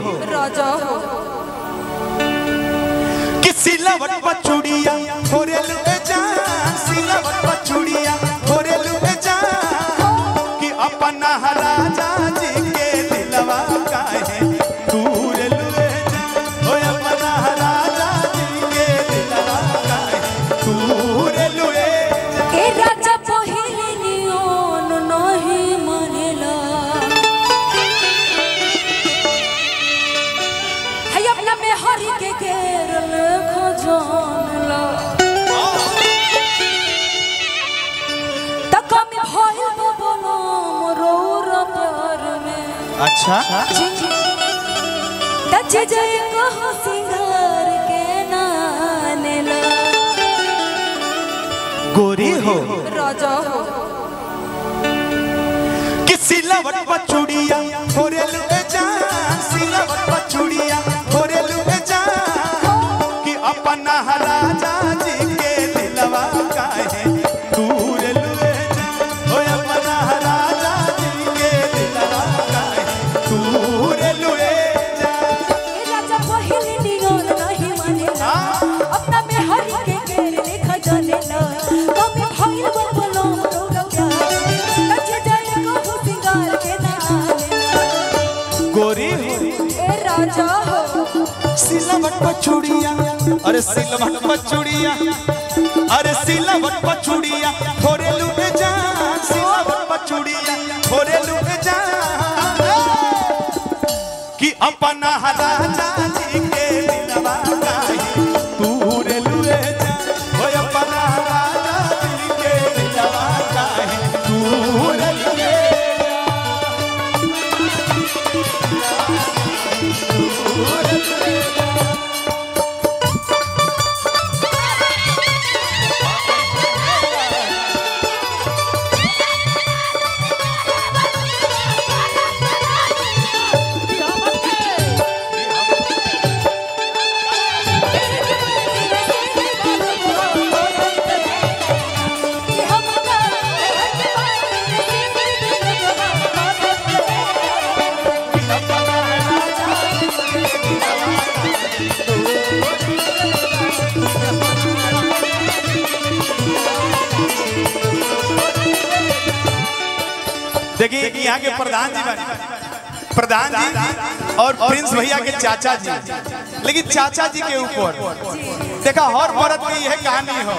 हो राजा हो कि सिलावट पचुड़िया थोरे लुए जान सिलावट पचुड़िया थोरे लुए जान कि अपना राजा जी के दिलवा काहे दूर लुए जान हो अपना राजा जी के दिलवा काहे दूर लुए जान के राजा पहिले नियोन नहीं मानेला है अपना में हरि के घेरल खजानला तक में भइल बोलो मोर प्यार में अच्छा टच जय कहो सिंगार के नानेला गोरी हो राजा हो कि सिलावट पचुड़िया थोरे लुए जान सिलावट पचुड़िया थोरे लुए जान कि अपना राजा जी के दिलवा काहे दूर लुए जान हो अपना राजा जी के दिलवा काहे दूर लुए जान राजा पहिले नियोन नहीं मानेला अपना में हरि के घेरल खजानला कम भइल बोलो मोर प्यार टच जय कहो सिंगार के नानेला गोरी हो ए राजा हो सिलावट पचुड़िया अरे सिलावट पचुड़िया अरे सिलावट पचुड़िया थोरे लुए जान सिलावट पचुड़िया थोरे लुए जान कि अपना राजा जी के दिलवा काहे दूर लुए जान हो अपना राजा जी के दिलवा काहे दूर लुए देखिए यहाँ के प्रधान जी और प्रिंस भैया के चाचा जी, लेकिन चाचा जी के ऊपर देखा हर औरत की यह कहानी हो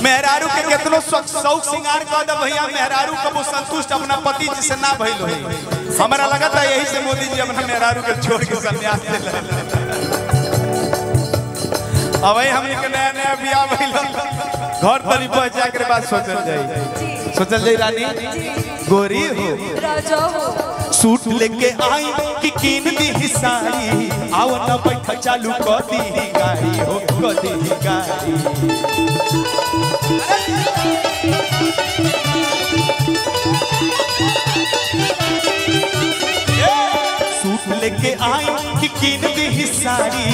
मेहरारू के कितनो शौक श्रृंगार कर दे भैया मेहरारू कबो संतुष्ट अपना पति जी से ना भइल होई। हमारा लगा था यही से मोदी जी अपना मेहरारू के छोड़ के संन्यास ले ले। अब हमने के नया नया बियाह भइल घर तरी पहुंच जा के बाद सोचल जाई रानी गोरी हो राजा हो सूट लेके आई कि कीन दी साड़ी आओ न बैठ चालू कर दी गाड़ी हो कर दी गाड़ी सूट लेके आई कि कीन दी साड़ी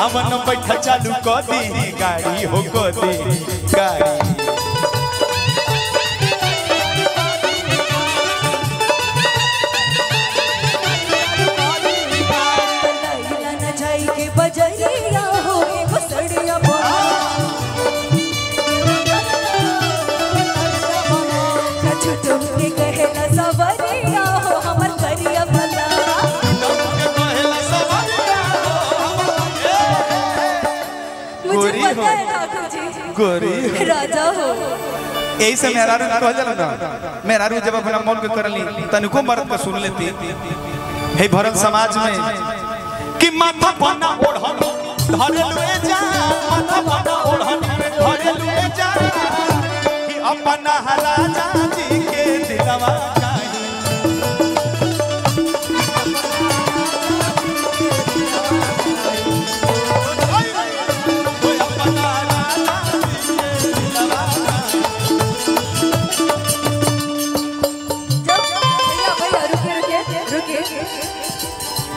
आओ न बैठ चालू कर दी गाड़ी हो कर दी गाड़ी बजरिया हो बसड़िया के कहला सवरिया हो हमर करिया भला मुझे पता है ठाकुर जी गोरी राजा हो यही से मेहरारू कह जाला ना मेहरारू जब अपना मन के करली तनिको मर्द को सुन लेती हे भरत समाज में कि माथा बना ओढ़न धरे लुए जा माथा बना ओढ़न धरे लुए जा कि अपना राजा जी के दिलवा काहे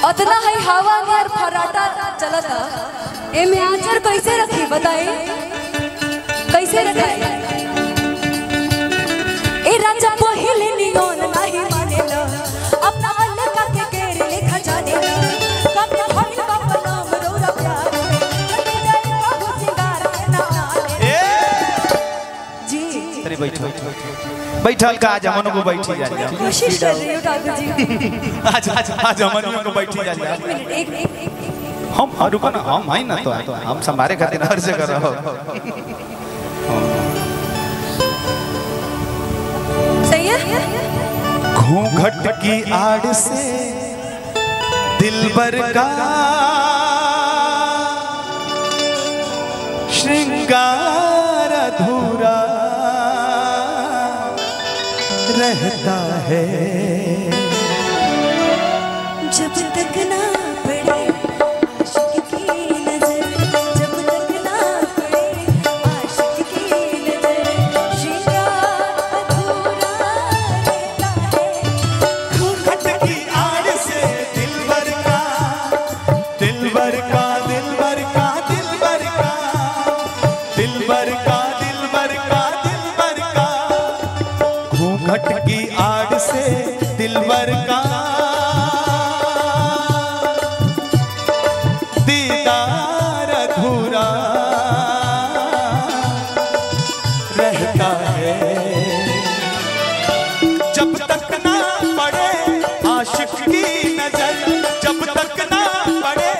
अतना है हवा नियर फराटा चलता एमे आंचर कैसे रखी बताई कैसे रखाई ए राजा पहिले नियोन नहीं मानेला अपना अलग के घेर ले खजाने बैठल का आज हमन को बैठी जा कोशिश कर रही हूँ ठाकुर जी। आज हमन को बैठी जा एक हम रुको ना हम है ना तो हम संभारे खातिर हर जगह रहो। सही है। घूंघट की आड़ से दिलबर का श्रृंगार अधूरा रहता है जब तक ना पड़े आशिक की नजर, जब तक ना पड़े आशिक की नजर, श्रृंगार अधूरा रहता है। घूंघट की आड़ से दिलबर का दिलबर का दिलबर का दिलबर का दिलबर का दिलबर का दिलबर का घूंघट की आड़ से दिलबर का दीदार अधूरा रहता है जब तक ना पड़े आशिक की नजर, जब तक ना पड़े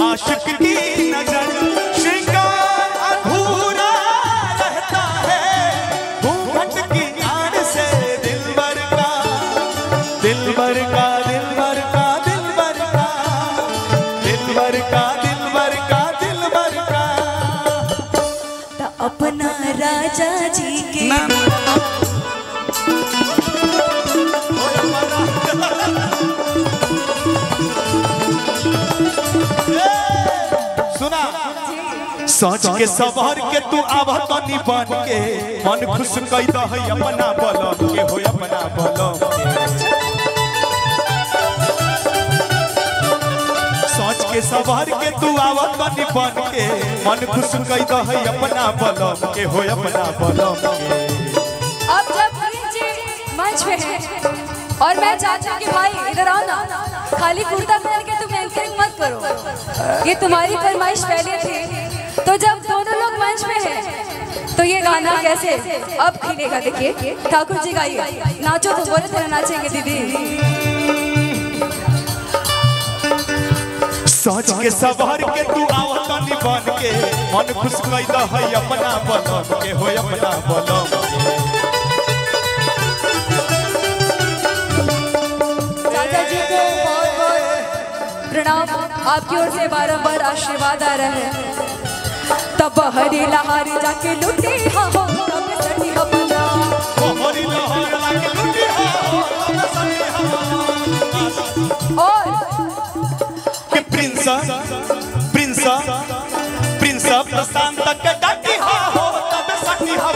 आशिक की नजर, श्रृंगार अधूरा रहता है। घूंघट की आड़ से दिलबर का दिलबर का दिलबर का दिलबर का दिलबर का दिलबर का दिलबर का तो अपना राजा जी के सुना सोच के सवार के तू आवा तनी बन के मन खुश कई दहई अपना बलम के हो अपना बलम सोच के सवार के तू आवा तनी बन के मन खुश कई दहई अपना बलम के हो अपना बलम अब जब जी मंच पे है और मैं चाहती हूँ कि भाई इधर आओ ना, खाली कुर्ता पहन के तुम एंकरिंग मत करो, ये तुम्हारी फरमाइश पहले थी। तो जब दोनों लोग मंच पे हैं तो ये गाना कैसे अब खिलेगा, देखिए ठाकुर जी गाइए, नाचो तो बोले तरह नाचेंगे दीदी। सोच के सवार के तू आवा तनी बन के मन खुश कई दहई अपना बलम के हो अपना बलम चाचा जी को बहुत बहुत प्रणाम, आपकी ओर से बारंबार आशीर्वाद आ रहा है। तब हरी लहारी जाके लुटी हा हो तब सटी हा बना, हरी लहर लागे लुटी हो तब सटी हो और कि प्रिंस प्रिंस प्रिंस प्रशांत के डाटी हो तब सटी हो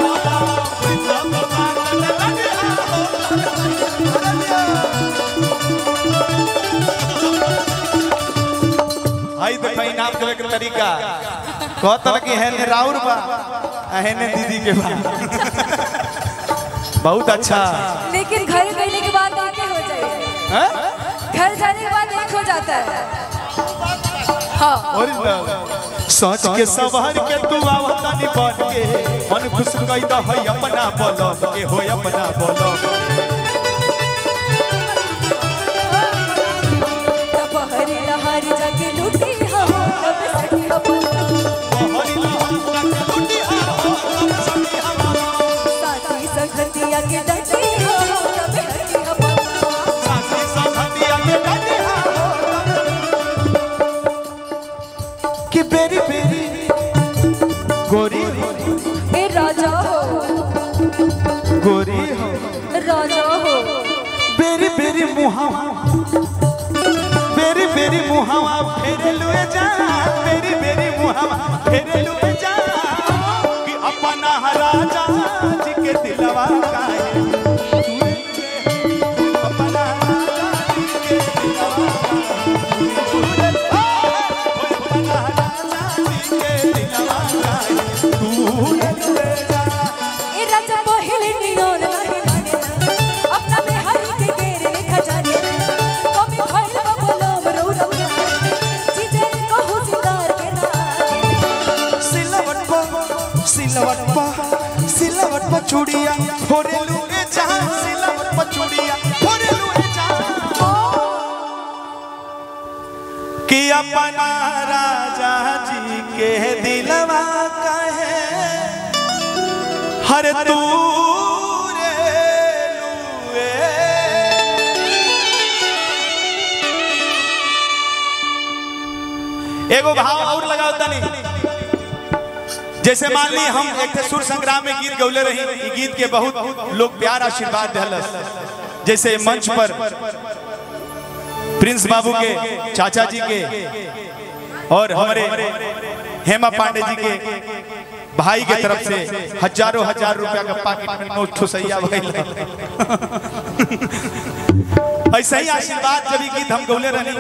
प्रिंस प्रशांत के डाटी हो आई देखो इनाम देवे के तरीका कहता कि है ने राउर बा है ने दीदी के बा बहुत अच्छा। लेकिन घर गए के बाद आके हो जाए, घर जाने के बाद एक हो जाता है। हाँ सोच के सवार के तू आवा तनी बन के मन खुश कई दहई अपना बलम के हो अपना बलम तब हरी लहारी जाके लुटी हा हो तब सटी हा बना, हरी लहर लागे लुटी हो तब सटी हो साथी संगतिया के डटी हा हो तब हटी हा बना, साथी संगतिया के डाटी हो कि बेरी बेरी गोरी ए राजा हो गोरी हो राजा हो, बेरी बेरी मुहावा बेरी बेरी मुहावा फेरे लुए जा बेरी बेरी मुहावा फेरे लुए जा कि अपना राजा जी के दिलवा का है अपना राजा जी के दिलवा का अपना राजा जी के दिलवा का तू लुए जा ए राजा पहले नियोन नहीं माने अपना बिहारी के घेरे में खजाने कभी भइल बा बोलो मरो रंगा जीजे को हो सिंगार के ना सिलवट पा चूड़िया फोरे लुए जान सिलवट पचुड़िया फोरेलू ए जान कि अपना राजा जी के दिलवा कहे हर तू एगो भाव और लगाओ तनी जैसे मान ली हम एक सुर संग्राम में गीत गौले रही गीत के बहुत लोग प्यार आशीर्वाद दिलस जैसे मंच पर प्रिंस बाबू के चाचा जी के और हमारे हेमा पांडे जी के भाई के तरफ से हजारों हजार रुपया का पाकिट में नोट ठुसैया भइल ऐसे ही आशीर्वाद जब गीत हम गौले रही